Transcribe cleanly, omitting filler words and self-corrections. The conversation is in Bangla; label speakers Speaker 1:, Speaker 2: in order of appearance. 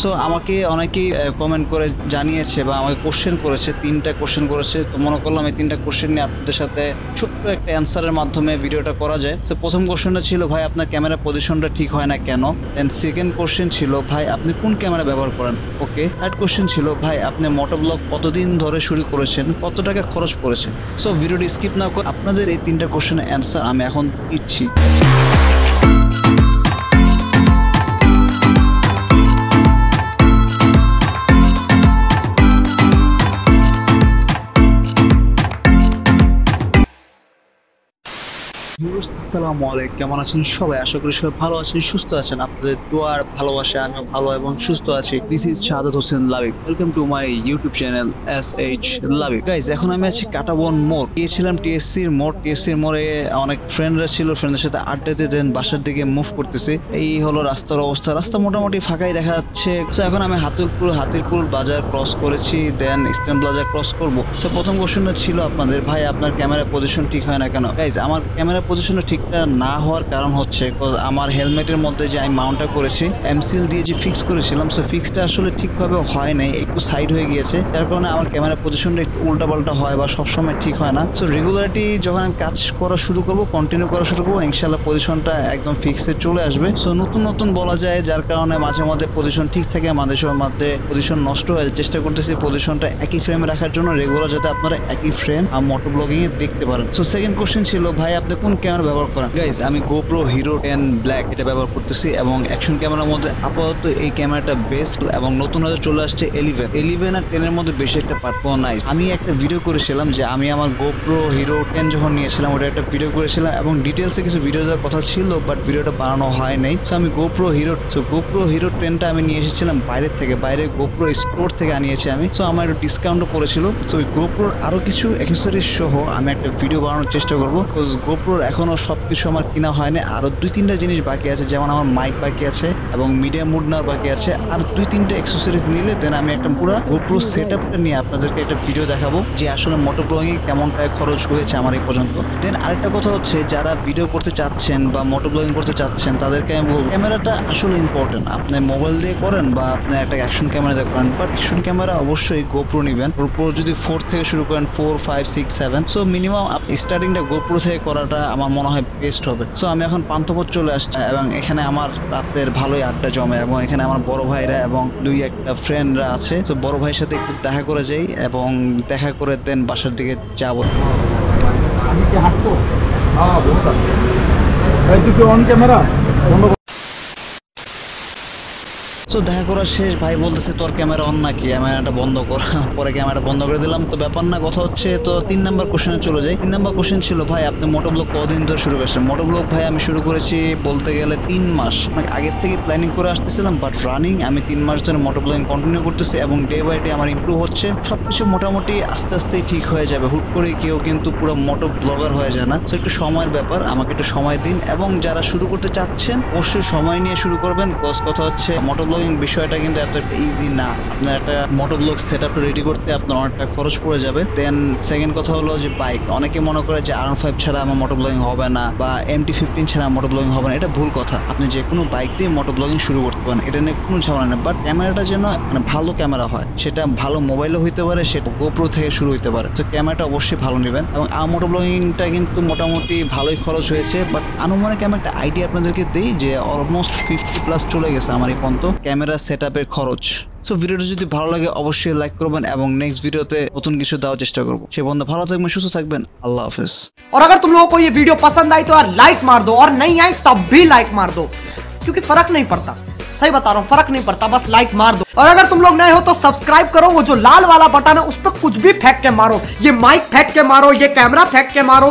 Speaker 1: সো আমাকে অনেকেই কমেন্ট করে জানিয়েছে বা আমাকে কোশ্চেন করেছে, 3টা কোশ্চেন করেছে। তো মনে করলাম এই 3টা কোশ্চেন নিয়ে আপনাদের সাথে ছোট্ট একটা অ্যান্সারের মাধ্যমে ভিডিওটা করা যায়। তো প্রথম কোশ্চেনটা ছিল, ভাই আপনার ক্যামেরা পজিশনটা ঠিক হয় না কেন? এন্ড সেকেন্ড কোশ্চেন ছিল, ভাই আপনি কোন ক্যামেরা ব্যবহার করেন? ওকে। থার্ড কোশ্চেন ছিল, ভাই আপনি মোটোব্লগ কতদিন ধরে শুরু করেছেন, কত টাকা খরচ করেছেন? সো ভিডিওটি স্কিপ না করে আপনাদের এই 3টা কোশ্চেনের অ্যান্সার আমি এখন দিচ্ছি। আসসালামু আলাইকুম, কেমন আছেন সবাই? আশা করি সবাই ভালো আছেন, সুস্থ আছেন। আপনাদের দোয়ার ভালোবাসা আমিও ভালো এবং সুস্থ আছি। This is Shahadat Hossain Labib. Welcome to my YouTube channel SH Labib. Guys, এখন আমি আছি কাটাবন মোড়। গিয়েছিলাম টিএসসির মোড়। টিএসসির মোড়ে অনেক ফ্রেন্ডরা ছিল, ফ্রেন্ডদের সাথে আড্ডা দিতে দেন বাসার দিকে মুভ করতেছি। এই হলো রাস্তার অবস্থা। রাস্তা মোটামুটি ফাঁকাই দেখা যাচ্ছে। তো এখন আমি হাতিরপুল বাজার ক্রস করেছি, দেন ইস্টার্ন প্লাজা ক্রস করবো। তো প্রথম কোশ্চেনটা ছিল আপনাদের, ভাই আপনার ক্যামেরা পজিশন ঠিক হয় না কেন? গাইজ, আমার ক্যামেরা পজিশনটা ঠিকটা না হওয়ার কারণ হচ্ছে আমার হেলমেটের মধ্যে যে আমি মাউন্টটা করেছি, এমসিল দিয়ে যে ফিক্স করেছিলাম, সো ফিক্সটা আসলে ঠিকভাবে হয় নাই, একটু সাইড হয়ে গিয়েছে। যার কারণে আমার ক্যামেরা পজিশনটা একটু উল্টাপাল্টা হয় বা সবসময় ঠিক হয় না। সো রেগুলারিটি যখন আমি কাজ করা শুরু করবো, কন্টিনিউ করা শুরু করবো, ইনশাল্লাহ পজিশনটা একদম ফিক্সে চলে আসবে। সো নতুন বলা যায়, যার কারণে মাঝে মধ্যে পজিশন ঠিক থাকে, মাঝে মধ্যে পজিশন নষ্ট হয়। চেষ্টা করতেছি পজিশনটা একই ফ্রেমে রাখার জন্য, রেগুলার যাতে আপনারা একই ফ্রেম আর মোটো ব্লগিং এ দেখতে পারেন। সো সেকেন্ড কোশ্চেন ছিল, ভাই আপনি কোন ক্যামেরা ব্যবহার করেন? গাইজ, আমি GoPro Hero 10 Black এটা ব্যবহার করতেছি এবং অ্যাকশন ক্যামেরার মধ্যে আপাতত এই ক্যামেরাটা বেস্ট। এবং নতুন হয়ে চলে আসছে 11 আর 10 এর মধ্যে বেশি একটা পার্থক্য নাই। আমি একটা ভিডিও করেছিলাম যে আমি আমার GoPro Hero 10 যখন নিয়েছিলাম, ওটা একটা ভিডিও করেছিলাম এবং ডিটেলসে কিছু ভিডিও দেওয়ার কথা ছিল, বাট ভিডিওটা বানানো হয় নাই। সো আমি GoPro Hero 10টা আমি নিয়ে এসেছিলাম বাইরে GoPro স্টোর থেকে আনিয়েছি আমি। সো আমার একটু ডিসকাউন্টও পড়েছিল। সো ওই GoProর আরো কিছু অ্যাক্সেসরিজ সহ আমি একটা ভিডিও বানানোর চেষ্টা করবো। GoProর এখনো সবকিছু আমার কিনা হয়নি, আরো 2-3টা জিনিস বাকি আছে, যেমন আমার মাইক বাকি আছে এবং মিডিয়া মুড নেওয়ার বাকি আছে। আর 2-3টা অ্যাক্সেসরিজ নিলে দেন আমি একটা পুরো GoPro সেটআপটা নিয়ে আপনাদেরকে একটা ভিডিও দেখাবো যে আসলে মোটো ব্লগিং কেমন টাকা খরচ হয়েছে আমার এই পর্যন্ত। দেন আরেকটা কথা হচ্ছে, যারা ভিডিও করতে চাচ্ছেন বা মোটো ব্লগিং করতে চাচ্ছেন তাদেরকে আমি বলবো, ক্যামেরাটা আসলে ইম্পর্টেন্ট। আপনি মোবাইল দিয়ে করেন বা আপনি একটা অ্যাকশন ক্যামেরা দিয়ে করেন, বাট অ্যাকশন ক্যামেরা অবশ্যই GoPro নিবেন। GoPro যদি 4 থেকে শুরু করেন, 4, 5, 6, 7, সো মিনিমাম স্টার্টিংটা GoPro থেকে করাটা আমার মনে হয় বেস্ট হবে। সো আমি এখন পান্থপথ চলে আসছি এবং এখানে আমার রাতের ভালোই আড্ডা জমে এবং এখানে আমার বড় ভাইরা এবং 2-1টা ফ্রেন্ডরা আছে। তো বড় ভাইয়ের সাথে একটু দেখা করে যাই এবং দেখা করে দেন বাসার দিকে যাবো। তো দেখা করার শেষ, ভাই বলতেছে তোর ক্যামেরা অন নাকি, ক্যামেরাটা বন্ধ কর। পরে ক্যামেরাটা বন্ধ করে দিলাম। তো ব্যাপার না, কথা হচ্ছে তো 3 নাম্বার কোশ্চেনে চলে যাই। 3 নাম্বার কোশ্চেন ছিল, ভাই আপনি মোটোব্লগ কতদিন ধরে শুরু করেছেন? মোটোব্লগ ভাই আমি শুরু করেছি বলতে গেলে 3 মাস, মানে আগের থেকে প্ল্যানিং করে আসতেছিলাম, বাট রানিং আমি 3 মাস ধরে মোটোব্লগিং কন্টিনিউ করতেছি এবং ডে বাই ডে আমার ইমপ্রুভ হচ্ছে। সবকিছু মোটামুটি আস্তে আস্তেই ঠিক হয়ে যাবে। হুট করে কেউ কিন্তু পুরো মোটো ব্লগার হয়ে যায় না। তো একটু সময়ের ব্যাপার, আমাকে একটু সময় দিন। এবং যারা শুরু করতে চাচ্ছেন অবশ্যই সময় নিয়ে শুরু করবেন। কথা হচ্ছে মোটোব্লগিং বিষয়টা কিন্তু এত একটা ইজি না। আপনার একটা মোটোব্লগ সেটআপ রেডি করতে আপনার অনেকটা খরচ পড়ে যাবে। দেন সেকেন্ড কথা হলো যে বাইক, অনেকে মনে করে যে R15 ছাড়া আমার মোটোব্লগিং হবে না বা MT-15 ছাড়া মোটোব্লগিং হবে না। এটা ভুল কথা। আপনি যে কোনো বাইক দিয়ে মোটোব্লগিং শুরু করতে পারেন, এটা নিয়ে কোনো ঝামেলা নেই। বাট ক্যামেরাটা যেন মানে ভালো ক্যামেরা হয়, সেটা ভালো মোবাইলও হইতে পারে, সেটা GoPro থেকে শুরু হইতে পারে। তো ক্যামেরাটা অবশ্যই ভালো নেবেন। এবং আমার মোটোব্লগিংটা কিন্তু মোটামুটি ভালোই খরচ হয়েছে, বাট আনুমানিক আমি একটা আইডিয়া আপনাদেরকে দিই যে অলমোস্ট 50+ চলে গেছে আমার এই পর্যন্ত ক্যামেরা সেটআপের খরচ। সো ভিডিওটা যদি ভালো লাগে অবশ্যই লাইক করবেন এবং নেক্সট ভিডিওতে নতুন কিছু দেওয়ার চেষ্টা করবো। সে বন্ধু ভালো থাকবেন, সুস্থ থাকবেন। আল্লাহ হাফেজ।
Speaker 2: और अगर तुम लोगों को ये वीडियो पसंद आई तो यार लाइक मार दो, और नहीं आई तब भी लाइक मार दो, क्योंकि फर्क नहीं पड़ता। सही बता रहा हूँ, फर्क नहीं पड़ता, बस लाइक मार दो। और अगर तुम लोग नए हो तो सब्सक्राइब करो। वो जो लाल वाला बटन है उस पर कुछ भी फेंक के मारो, ये माइक फेंक के मारो, ये कैमरा फेंक के मारो।